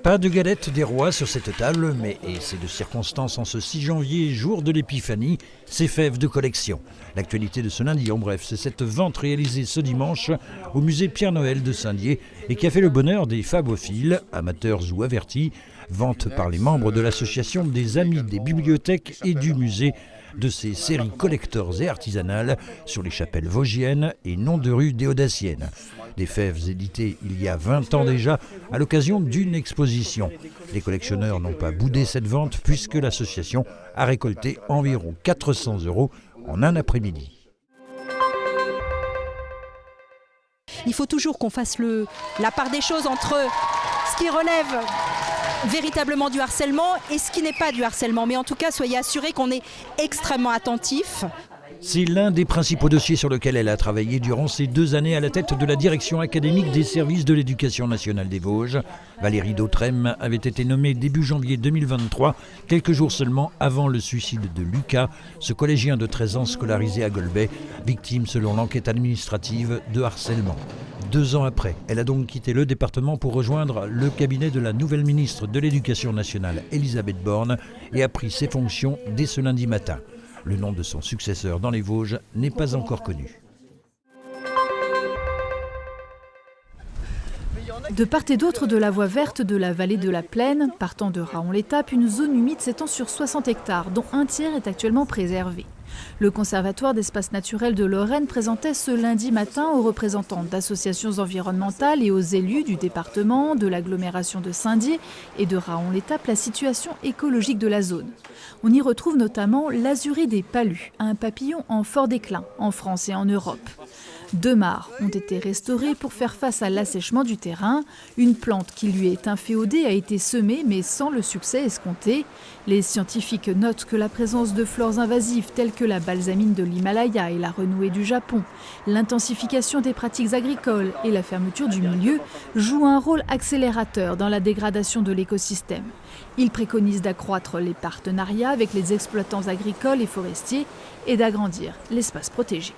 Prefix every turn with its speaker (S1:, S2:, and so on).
S1: Pas de galette des rois sur cette table, mais, et c'est de circonstance en ce 6 janvier, jour de l'épiphanie, ces fèves de collection. L'actualité de ce lundi, en bref, c'est cette vente réalisée ce dimanche au musée Pierre-Noël de Saint-Dié et qui a fait le bonheur des fabophiles, amateurs ou avertis, vente par les membres de l'association des Amis des bibliothèques et du musée de ces séries collectors et artisanales sur les chapelles vosgiennes et noms de rues déodaciennes. Des fèves éditées il y a 20 ans déjà à l'occasion d'une exposition. Les collectionneurs n'ont pas boudé cette vente puisque l'association a récolté environ 400 € en un après-midi.
S2: Il faut toujours qu'on fasse la part des choses entre ce qui relève véritablement du harcèlement et ce qui n'est pas du harcèlement. Mais en tout cas, soyez assurés qu'on est extrêmement attentifs.
S1: C'est l'un des principaux dossiers sur lequel elle a travaillé durant ces 2 années à la tête de la direction académique des services de l'éducation nationale des Vosges. Valérie Dautrem avait été nommée début janvier 2023, quelques jours seulement avant le suicide de Lucas, ce collégien de 13 ans scolarisé à Golbet, victime selon l'enquête administrative de harcèlement. 2 ans après, elle a donc quitté le département pour rejoindre le cabinet de la nouvelle ministre de l'Éducation nationale, Elisabeth Borne, et a pris ses fonctions dès ce lundi matin. Le nom de son successeur dans les Vosges n'est pas encore connu.
S3: De part et d'autre de la voie verte de la vallée de la Plaine, partant de Raon-l'Étape, une zone humide s'étend sur 60 hectares, dont un tiers est actuellement préservé. Le Conservatoire d'espaces naturels de Lorraine présentait ce lundi matin aux représentants d'associations environnementales et aux élus du département, de l'agglomération de Saint-Dié et de Raon-l'Étape la situation écologique de la zone. On y retrouve notamment l'azuré des palus, un papillon en fort déclin en France et en Europe. 2 mares ont été restaurées pour faire face à l'assèchement du terrain. Une plante qui lui est inféodée a été semée mais sans le succès escompté. Les scientifiques notent que la présence de flores invasives telles que la balsamine de l'Himalaya et la renouée du Japon, l'intensification des pratiques agricoles et la fermeture du milieu jouent un rôle accélérateur dans la dégradation de l'écosystème. Ils préconisent d'accroître les partenariats avec les exploitants agricoles et forestiers et d'agrandir l'espace protégé.